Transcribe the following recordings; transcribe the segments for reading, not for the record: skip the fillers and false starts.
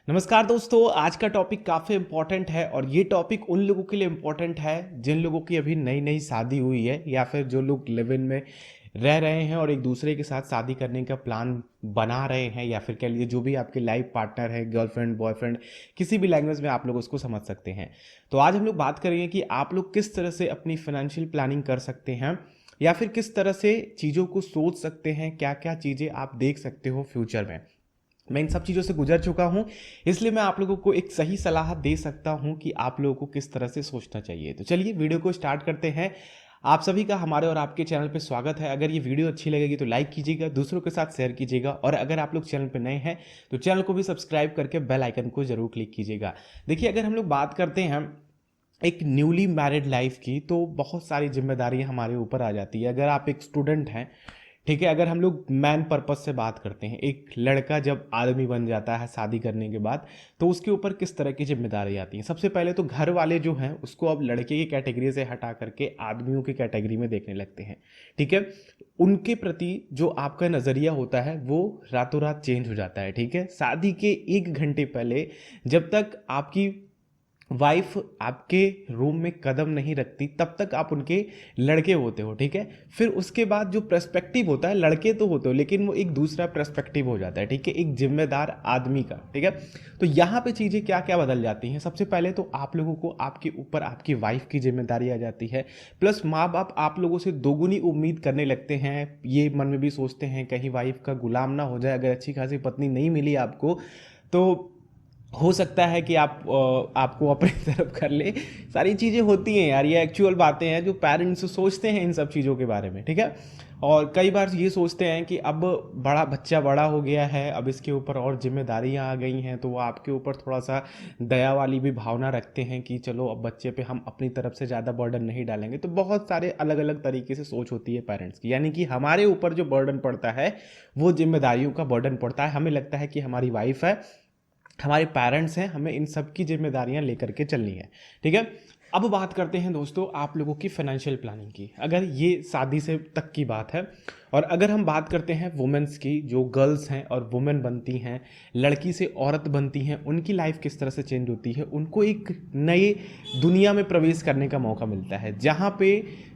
नमस्कार दोस्तों, आज का टॉपिक काफ़ी इम्पोर्टेंट है और ये टॉपिक उन लोगों के लिए इम्पोर्टेंट है जिन लोगों की अभी नई नई शादी हुई है या फिर जो लोग लिव इन में रह रहे हैं और एक दूसरे के साथ शादी करने का प्लान बना रहे हैं, या फिर कह लीजिए जो भी आपके लाइफ पार्टनर है, गर्लफ्रेंड बॉयफ्रेंड, किसी भी लैंग्वेज में आप लोग उसको समझ सकते हैं। तो आज हम लोग बात करेंगे कि आप लोग किस तरह से अपनी फाइनेंशियल प्लानिंग कर सकते हैं या फिर किस तरह से चीज़ों को सोच सकते हैं, क्या क्या चीज़ें आप देख सकते हो फ्यूचर में। मैं इन सब चीज़ों से गुजर चुका हूँ, इसलिए मैं आप लोगों को एक सही सलाह दे सकता हूँ कि आप लोगों को किस तरह से सोचना चाहिए। तो चलिए वीडियो को स्टार्ट करते हैं। आप सभी का हमारे और आपके चैनल पे स्वागत है। अगर ये वीडियो अच्छी लगेगी तो लाइक कीजिएगा, दूसरों के साथ शेयर कीजिएगा, और अगर आप लोग चैनल पे नए हैं तो चैनल को भी सब्सक्राइब करके बेल आइकन को जरूर क्लिक कीजिएगा। देखिए, अगर हम लोग बात करते हैं एक न्यूली मैरिड लाइफ की, तो बहुत सारी जिम्मेदारियां हमारे ऊपर आ जाती है। अगर आप एक स्टूडेंट हैं, ठीक है, अगर हम लोग मैन पर्पस से बात करते हैं, एक लड़का जब आदमी बन जाता है शादी करने के बाद, तो उसके ऊपर किस तरह की जिम्मेदारी आती है। सबसे पहले तो घर वाले जो हैं उसको अब लड़के की कैटेगरी से हटा करके आदमियों की कैटेगरी में देखने लगते हैं। ठीक है, उनके प्रति जो आपका नज़रिया होता है वो रातों रात चेंज हो जाता है। ठीक है, शादी के 1 घंटे पहले जब तक आपकी वाइफ आपके रूम में कदम नहीं रखती तब तक आप उनके लड़के होते हो। ठीक है, फिर उसके बाद जो पर्सपेक्टिव होता है, लड़के तो होते हो लेकिन वो एक दूसरा पर्सपेक्टिव हो जाता है। ठीक है, एक जिम्मेदार आदमी का। ठीक है, तो यहाँ पे चीज़ें क्या क्या बदल जाती हैं। सबसे पहले तो आप लोगों को आपके ऊपर आपकी वाइफ की जिम्मेदारी आ जाती है, प्लस माँ बाप आप लोगों से दोगुनी उम्मीद करने लगते हैं। ये मन में भी सोचते हैं कहीं वाइफ का गुलाम ना हो जाए। अगर अच्छी खासी पत्नी नहीं मिली आपको तो हो सकता है कि आपको अपनी तरफ कर ले। सारी चीज़ें होती हैं यार, ये एक्चुअल बातें हैं जो पेरेंट्स सोचते हैं इन सब चीज़ों के बारे में। ठीक है, और कई बार ये सोचते हैं कि अब बच्चा बड़ा हो गया है, अब इसके ऊपर और जिम्मेदारियां आ गई हैं, तो वो आपके ऊपर थोड़ा सा दया वाली भी भावना रखते हैं कि चलो अब बच्चे पे हम अपनी तरफ से ज़्यादा बर्डन नहीं डालेंगे। तो बहुत सारे अलग अलग तरीके से सोच होती है पेरेंट्स की, यानी कि हमारे ऊपर जो बर्डन पड़ता है वो जिम्मेदारियों का बर्डन पड़ता है। हमें लगता है कि हमारी वाइफ है, हमारे पेरेंट्स हैं, हमें इन सब की जिम्मेदारियां लेकर के चलनी है। ठीक है, अब बात करते हैं दोस्तों आप लोगों की फाइनेंशियल प्लानिंग की। अगर ये शादी से तक की बात है, और अगर हम बात करते हैं वुमेन्स की, जो गर्ल्स हैं और वुमेन बनती हैं, लड़की से औरत बनती हैं, उनकी लाइफ किस तरह से चेंज होती है। उनको एक नए दुनिया में प्रवेश करने का मौका मिलता है, जहाँ पे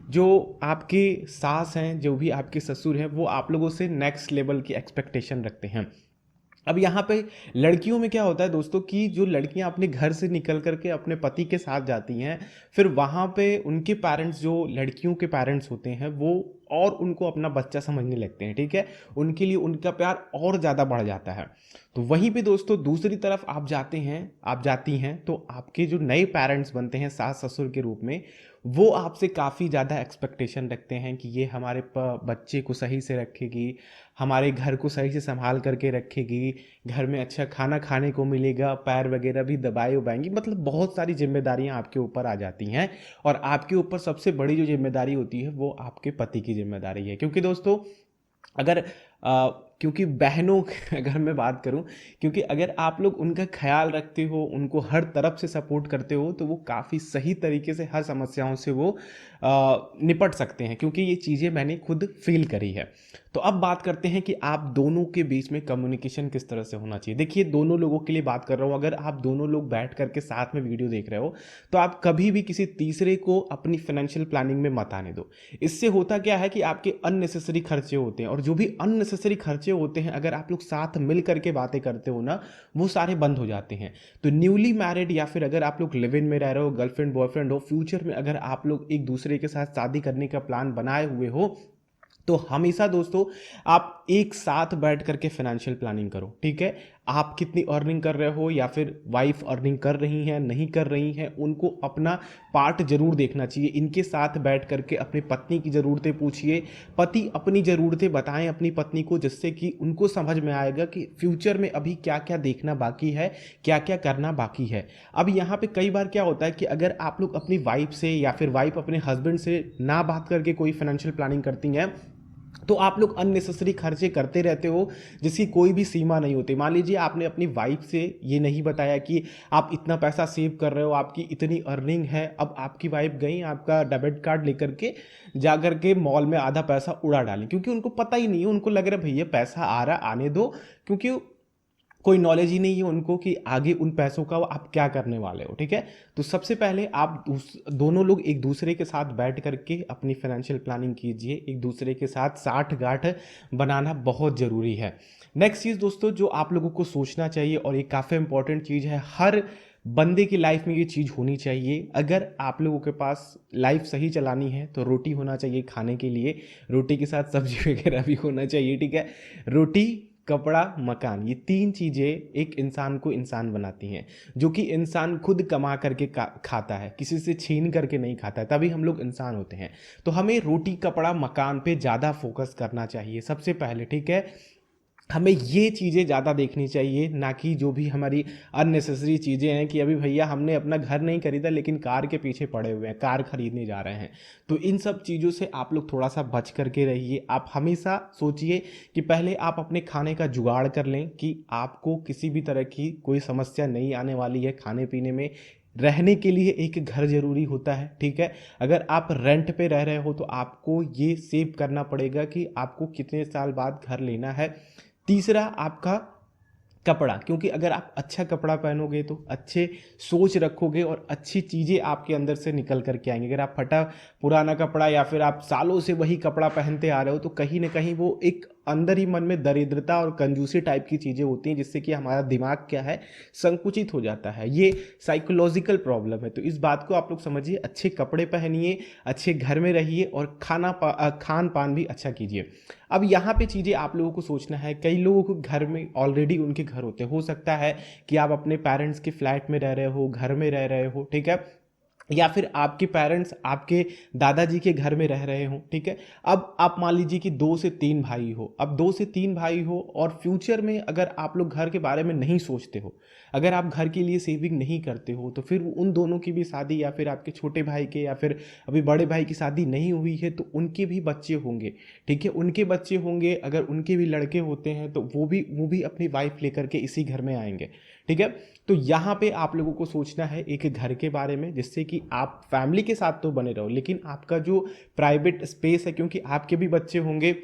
जो आपके सास हैं, जो भी आपके ससुर हैं, वो आप लोगों से नेक्स्ट लेवल की एक्सपेक्टेशन रखते हैं। अब यहाँ पे लड़कियों में क्या होता है दोस्तों, कि जो लड़कियां अपने घर से निकल करके अपने पति के साथ जाती हैं, फिर वहाँ पे उनके पेरेंट्स, जो लड़कियों के पेरेंट्स होते हैं, वो और उनको अपना बच्चा समझने लगते हैं। ठीक है, उनके लिए उनका प्यार और ज़्यादा बढ़ जाता है। तो वहीं पे दोस्तों दूसरी तरफ आप जाते हैं, आप जाती हैं, तो आपके जो नए पेरेंट्स बनते हैं सास ससुर के रूप में, वो आपसे काफ़ी ज़्यादा एक्सपेक्टेशन रखते हैं कि ये हमारे बच्चे को सही से रखेगी, हमारे घर को सही से संभाल करके रखेगी, घर में अच्छा खाना खाने को मिलेगा, पैर वगैरह भी दबाए उबाएंगी। मतलब बहुत सारी जिम्मेदारियां आपके ऊपर आ जाती हैं, और आपके ऊपर सबसे बड़ी जो जिम्मेदारी होती है वो आपके पति की जिम्मेदारी है। क्योंकि दोस्तों अगर क्योंकि बहनों अगर मैं बात करूं, क्योंकि अगर आप लोग उनका ख्याल रखते हो, उनको हर तरफ से सपोर्ट करते हो, तो वो काफ़ी सही तरीके से हर समस्याओं से वो निपट सकते हैं, क्योंकि ये चीज़ें मैंने खुद फील करी है। तो अब बात करते हैं कि आप दोनों के बीच में कम्युनिकेशन किस तरह से होना चाहिए। देखिए, दोनों लोगों के लिए बात कर रहा हूँ। अगर आप दोनों लोग बैठ करके साथ में वीडियो देख रहे हो, तो आप कभी भी किसी तीसरे को अपनी फाइनेंशियल प्लानिंग में मत आने दो। इससे होता क्या है कि आपके अननेसेसरी खर्चे होते हैं, और जो भी अननेसेसरी खर्चे होते हैं, अगर आप लोग साथ मिल करके बातें करते हो ना, वो सारे बंद हो जाते हैं। तो न्यूली मैरिड या फिर अगर आप लोग लिव इन में रह रहे हो, गर्लफ्रेंड बॉयफ्रेंड हो, फ्यूचर में अगर आप लोग एक दूसरे के साथ शादी करने का प्लान बनाए हुए हो, तो हमेशा दोस्तों आप एक साथ बैठ करके फाइनेंशियल प्लानिंग करो। ठीक है, आप कितनी अर्निंग कर रहे हो, या फिर वाइफ अर्निंग कर रही हैं नहीं कर रही हैं, उनको अपना पार्ट जरूर देखना चाहिए। इनके साथ बैठ करके अपनी पत्नी की ज़रूरतें पूछिए, पति अपनी ज़रूरतें बताएं अपनी पत्नी को, जिससे कि उनको समझ में आएगा कि फ्यूचर में अभी क्या क्या देखना बाकी है, क्या क्या करना बाकी है। अब यहाँ पे कई बार क्या होता है कि अगर आप लोग अपनी वाइफ से या फिर वाइफ अपने हस्बैंड से ना बात करके कोई फाइनेंशियल प्लानिंग करती हैं, तो आप लोग अननेसेसरी खर्चे करते रहते हो, जिसकी कोई भी सीमा नहीं होती। मान लीजिए आपने अपनी वाइफ से ये नहीं बताया कि आप इतना पैसा सेव कर रहे हो, आपकी इतनी अर्निंग है। अब आपकी वाइफ गई आपका डेबिट कार्ड लेकर के जा कर के मॉल में आधा पैसा उड़ा डालें, क्योंकि उनको पता ही नहीं है, उनको लग रहा है भैया पैसा आ रहा आने दो, क्योंकि कोई नॉलेज ही नहीं है उनको कि आगे उन पैसों का आप क्या करने वाले हो, ठीक है। तो सबसे पहले आप दोनों लोग एक दूसरे के साथ बैठ करके अपनी फाइनेंशियल प्लानिंग कीजिए, एक दूसरे के साथ साठ गांठ बनाना बहुत ज़रूरी है। नेक्स्ट चीज़ दोस्तों जो आप लोगों को सोचना चाहिए, और ये काफ़ी इंपॉर्टेंट चीज़ है, हर बंदे की लाइफ में ये चीज़ होनी चाहिए। अगर आप लोगों के पास लाइफ सही चलानी है तो रोटी होना चाहिए खाने के लिए, रोटी के साथ सब्जी वगैरह भी होना चाहिए, ठीक है। रोटी, कपड़ा, मकान, ये तीन चीज़ें एक इंसान को इंसान बनाती हैं, जो कि इंसान खुद कमा करके खाता है, किसी से छीन करके नहीं खाता है, तभी हम लोग इंसान होते हैं। तो हमें रोटी, कपड़ा, मकान पे ज़्यादा फोकस करना चाहिए सबसे पहले, ठीक है। हमें ये चीज़ें ज़्यादा देखनी चाहिए, ना कि जो भी हमारी अननेसेसरी चीज़ें हैं कि अभी भैया हमने अपना घर नहीं खरीदा लेकिन कार के पीछे पड़े हुए हैं, कार खरीदने जा रहे हैं। तो इन सब चीज़ों से आप लोग थोड़ा सा बच करके रहिए। आप हमेशा सोचिए कि पहले आप अपने खाने का जुगाड़ कर लें, कि आपको किसी भी तरह की कोई समस्या नहीं आने वाली है खाने पीने में। रहने के लिए एक घर ज़रूरी होता है, ठीक है। अगर आप रेंट पे रह रहे हो तो आपको ये सेव करना पड़ेगा कि आपको कितने साल बाद घर लेना है। तीसरा आपका कपड़ा, क्योंकि अगर आप अच्छा कपड़ा पहनोगे तो अच्छे सोच रखोगे और अच्छी चीज़ें आपके अंदर से निकल करके आएंगी। अगर आप फटा पुराना कपड़ा या फिर आप सालों से वही कपड़ा पहनते आ रहे हो तो कहीं ना कहीं वो एक अंदर ही मन में दरिद्रता और कंजूसी टाइप की चीज़ें होती हैं, जिससे कि हमारा दिमाग क्या है, संकुचित हो जाता है। ये साइकोलॉजिकल प्रॉब्लम है। तो इस बात को आप लोग समझिए, अच्छे कपड़े पहनिए, अच्छे घर में रहिए और खान पान भी अच्छा कीजिए। अब यहाँ पे चीज़ें आप लोगों को सोचना है, कई लोगों को घर में ऑलरेडी उनके घर होते हैं, हो सकता है कि आप अपने पेरेंट्स के फ्लैट में रह रहे हो, घर में रह रहे हो, ठीक है, या फिर आपके पेरेंट्स आपके दादाजी के घर में रह रहे हो, ठीक है। अब आप मान लीजिए कि 2 से 3 भाई हो, अब 2 से 3 भाई हो और फ्यूचर में अगर आप लोग घर के बारे में नहीं सोचते हो, अगर आप घर के लिए सेविंग नहीं करते हो, तो फिर उन दोनों की भी शादी, या फिर आपके छोटे भाई के या फिर अभी बड़े भाई की शादी नहीं हुई है तो उनके भी बच्चे होंगे, ठीक है, उनके बच्चे होंगे, अगर उनके भी लड़के होते हैं तो वो भी अपनी वाइफ लेकर के इसी घर में आएंगे, ठीक है। तो यहाँ पे आप लोगों को सोचना है एक घर के बारे में, जिससे कि आप फैमिली के साथ तो बने रहो, लेकिन आपका जो प्राइवेट स्पेस है, क्योंकि आपके भी बच्चे होंगे,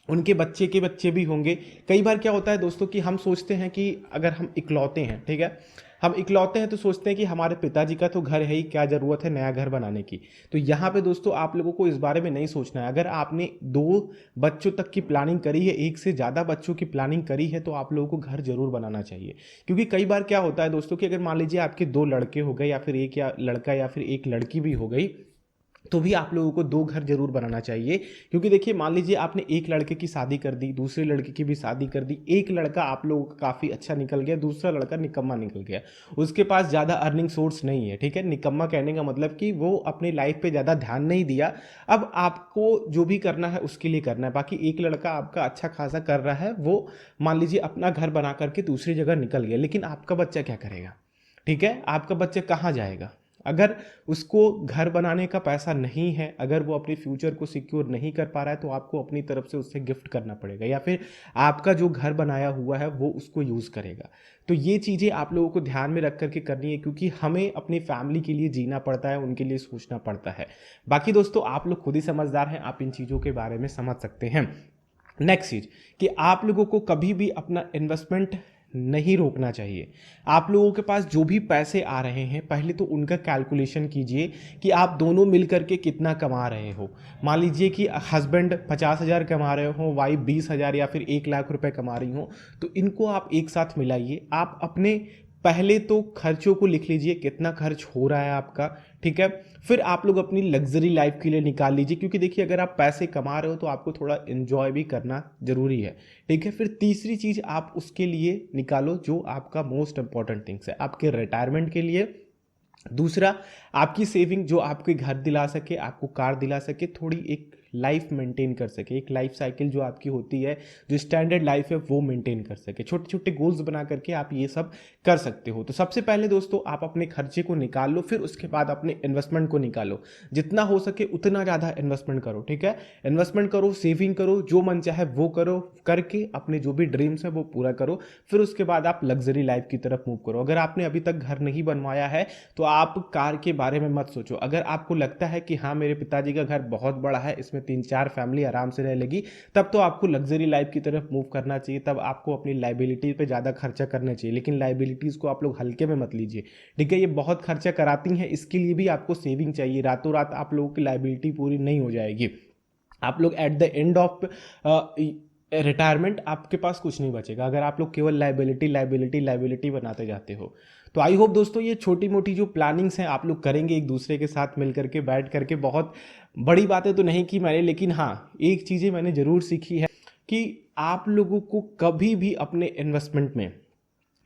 उनके बच्चे के बच्चे भी होंगे। कई बार क्या होता है दोस्तों कि हम सोचते हैं कि अगर हम इकलौते हैं, ठीक है, हम इकलौते हैं तो सोचते हैं कि हमारे पिताजी का तो घर है ही, क्या ज़रूरत है नया घर बनाने की। तो यहाँ पे दोस्तों आप लोगों को इस बारे में नहीं सोचना है। अगर आपने 2 बच्चों तक की प्लानिंग करी है, एक से ज़्यादा बच्चों की प्लानिंग करी है, तो आप लोगों को घर जरूर बनाना चाहिए। क्योंकि कई बार क्या होता है दोस्तों कि अगर मान लीजिए आपके 2 लड़के हो गए, या फिर एक या लड़का या फिर एक लड़की भी हो गई, तो भी आप लोगों को 2 घर जरूर बनाना चाहिए। क्योंकि देखिए मान लीजिए आपने एक लड़के की शादी कर दी, दूसरे लड़के की भी शादी कर दी, एक लड़का आप लोगों का काफ़ी अच्छा निकल गया, दूसरा लड़का निकम्मा निकल गया, उसके पास ज़्यादा अर्निंग सोर्स नहीं है, ठीक है। निकम्मा कहने का मतलब कि वो अपनी लाइफ पे ज़्यादा ध्यान नहीं दिया। अब आपको जो भी करना है उसके लिए करना है। बाकी एक लड़का आपका अच्छा खासा कर रहा है, वो मान लीजिए अपना घर बना करके दूसरी जगह निकल गया, लेकिन आपका बच्चा क्या करेगा, ठीक है, आपका बच्चा कहाँ जाएगा। अगर उसको घर बनाने का पैसा नहीं है, अगर वो अपने फ्यूचर को सिक्योर नहीं कर पा रहा है, तो आपको अपनी तरफ से उससे गिफ्ट करना पड़ेगा, या फिर आपका जो घर बनाया हुआ है वो उसको यूज़ करेगा। तो ये चीज़ें आप लोगों को ध्यान में रख करके करनी है, क्योंकि हमें अपनी फैमिली के लिए जीना पड़ता है, उनके लिए सोचना पड़ता है। बाकी दोस्तों आप लोग खुद ही समझदार हैं, आप इन चीज़ों के बारे में समझ सकते हैं। नेक्स्ट चीज़ कि आप लोगों को कभी भी अपना इन्वेस्टमेंट नहीं रोकना चाहिए। आप लोगों के पास जो भी पैसे आ रहे हैं, पहले तो उनका कैलकुलेशन कीजिए कि आप दोनों मिल करके कितना कमा रहे हो। मान लीजिए कि हस्बैंड 50,000 कमा रहे हो, वाइफ 20,000 या फिर 1 लाख रुपए कमा रही हो, तो इनको आप एक साथ मिलाइए। आप अपने पहले तो खर्चों को लिख लीजिए, कितना खर्च हो रहा है आपका, ठीक है। फिर आप लोग अपनी लग्जरी लाइफ के लिए निकाल लीजिए, क्योंकि देखिए अगर आप पैसे कमा रहे हो तो आपको थोड़ा एंजॉय भी करना जरूरी है, ठीक है। फिर तीसरी चीज़ आप उसके लिए निकालो जो आपका मोस्ट इंपॉर्टेंट थिंग्स है, आपके रिटायरमेंट के लिए। दूसरा, आपकी सेविंग जो आपके घर दिला सके, आपको कार दिला सके, थोड़ी एक लाइफ मेंटेन कर सके, एक लाइफ साइकिल जो आपकी होती है, जो स्टैंडर्ड लाइफ है वो मेंटेन कर सके। छोटे छोटे गोल्स बना करके आप ये सब कर सकते हो। तो सबसे पहले दोस्तों आप अपने खर्चे को निकाल लो, फिर उसके बाद अपने इन्वेस्टमेंट को निकालो। जितना हो सके उतना ज़्यादा इन्वेस्टमेंट करो, ठीक है। इन्वेस्टमेंट करो, सेविंग करो, जो मन चाहे वो करो, करके अपने जो भी ड्रीम्स है वो पूरा करो। फिर उसके बाद आप लग्जरी लाइफ की तरफ मूव करो। अगर आपने अभी तक घर नहीं बनवाया है तो आप कार के बारे में मत सोचो। अगर आपको लगता है कि हाँ मेरे पिताजी का घर बहुत बड़ा है, इसमें 3-4 फैमिली आराम से रह लेगी, तब तो आपको लग्जरी लाइफ की तरफ मूव करना चाहिए, तब आपको अपनी लाइबिलिटी पे ज़्यादा खर्चा करना चाहिए। लेकिन लाइबिलिटीज़ को आप लोग हल्के में मत लीजिए, ठीक है। ये बहुत खर्चा कराती हैं, इसके लिए भी आपको सेविंग चाहिए। रातों रात आप लोगों की लाइबिलिटी पूरी नहीं हो जाएगी। आप लोग at the end of retirement आपके पास कुछ नहीं बचेगा अगर आप लोग केवल लाइबिलिटी लाइबिलिटी लाइबिलिटी बनाते जाते हो। तो आई होप दोस्तों ये छोटी मोटी जो प्लानिंग्स हैं आप लोग करेंगे एक दूसरे के साथ मिल करके बैठ करके। बहुत बड़ी बातें तो नहीं की मैंने, लेकिन हाँ एक चीज़ें मैंने ज़रूर सीखी है कि आप लोगों को कभी भी अपने इन्वेस्टमेंट में,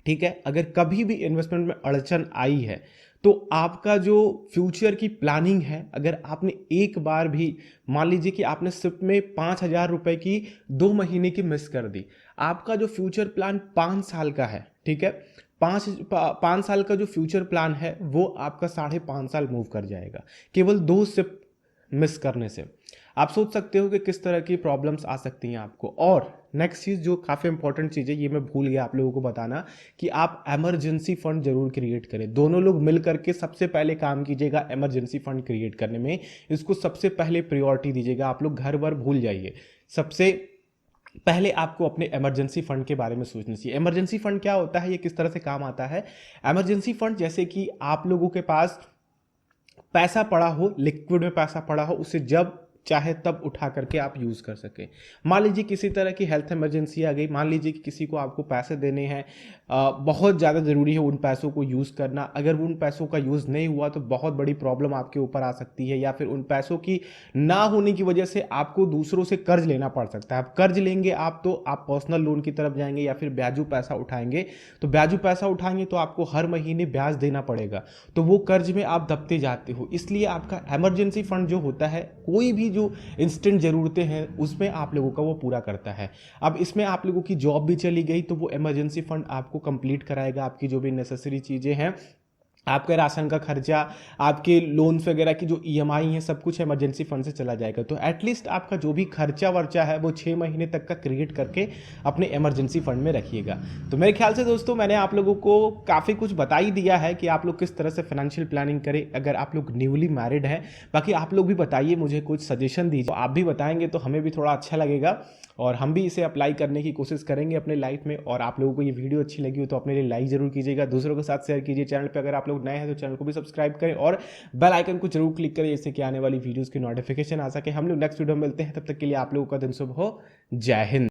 ठीक है, अगर कभी भी इन्वेस्टमेंट में अड़चन आई है तो आपका जो फ्यूचर की प्लानिंग है, अगर आपने एक बार भी मान लीजिए कि आपने सिर्फ में 5,000 रुपए की 2 महीने की मिस कर दी, आपका जो फ्यूचर प्लान 5 साल का है, ठीक है, 5 साल का जो फ्यूचर प्लान है वो आपका 5.5 साल मूव कर जाएगा केवल 2 सिप मिस करने से। आप सोच सकते हो कि किस तरह की प्रॉब्लम्स आ सकती हैं आपको। और नेक्स्ट चीज़ जो काफ़ी इंपॉर्टेंट चीज़ है, ये मैं भूल गया आप लोगों को बताना, कि आप इमरजेंसी फंड जरूर क्रिएट करें। दोनों लोग मिल करके सबसे पहले काम कीजिएगा इमरजेंसी फंड क्रिएट करने में, इसको सबसे पहले प्रायोरिटी दीजिएगा। आप लोग घर भर भूल जाइए, सबसे पहले आपको अपने इमरजेंसी फंड के बारे में सोचना चाहिए। इमरजेंसी फंड क्या होता है, ये किस तरह से काम आता है। इमरजेंसी फंड जैसे कि आप लोगों के पास पैसा पड़ा हो, लिक्विड में पैसा पड़ा हो, उसे जब चाहे तब उठा करके आप यूज़ कर सकें। मान लीजिए किसी तरह की हेल्थ इमरजेंसी आ गई, मान लीजिए कि किसी को आपको पैसे देने हैं, बहुत ज़्यादा ज़रूरी है उन पैसों को यूज़ करना। अगर उन पैसों का यूज़ नहीं हुआ तो बहुत बड़ी प्रॉब्लम आपके ऊपर आ सकती है, या फिर उन पैसों की ना होने की वजह से आपको दूसरों से कर्ज लेना पड़ सकता है। आप कर्ज लेंगे आप तो आप पर्सनल लोन की तरफ जाएंगे या फिर ब्याजू पैसा उठाएंगे। तो ब्याजू पैसा उठाएंगे तो आपको हर महीने ब्याज देना पड़ेगा, तो वो कर्ज में आप दबते जाते हो। इसलिए आपका इमरजेंसी फंड जो होता है, कोई भी जो इंस्टेंट ज़रूरतें हैं उसमें आप लोगों का वो पूरा करता है। अब इसमें आप लोगों की जॉब भी चली गई तो वो इमरजेंसी फंड आपको कंप्लीट कराएगा, आपकी जो भी नेसेसरी चीज़ें हैं, आपके राशन का खर्चा, आपके लोन्स वगैरह की जो ईएमआई है, सब कुछ इमरजेंसी फंड से चला जाएगा। तो एटलीस्ट आपका जो भी खर्चा वर्चा है वो 6 महीने तक का क्रिएट करके अपने इमरजेंसी फंड में रखिएगा। तो मेरे ख्याल से दोस्तों मैंने आप लोगों को काफ़ी कुछ बता ही दिया है कि आप लोग किस तरह से फाइनेंशियल प्लानिंग करें अगर आप लोग न्यूली मैरिड हैं। बाकी आप लोग भी बताइए, मुझे कुछ सजेशन दीजिए, आप भी बताएंगे तो हमें भी थोड़ा अच्छा लगेगा और हम भी इसे अप्लाई करने की कोशिश करेंगे अपने लाइफ में। और आप लोगों को ये वीडियो अच्छी लगी हो तो अपने लिए लाइक जरूर कीजिएगा, दूसरों के साथ शेयर कीजिए। चैनल पे अगर आप लोग नए हैं तो चैनल को भी सब्सक्राइब करें और बेल आइकन को जरूर क्लिक करें, जिससे कि आने वाली वीडियोस की नोटिफिकेशन आ सके। हम लोग नेक्स्ट वीडियो में मिलते हैं, तब तक के लिए आप लोगों का दिन शुभ हो। जय हिंद।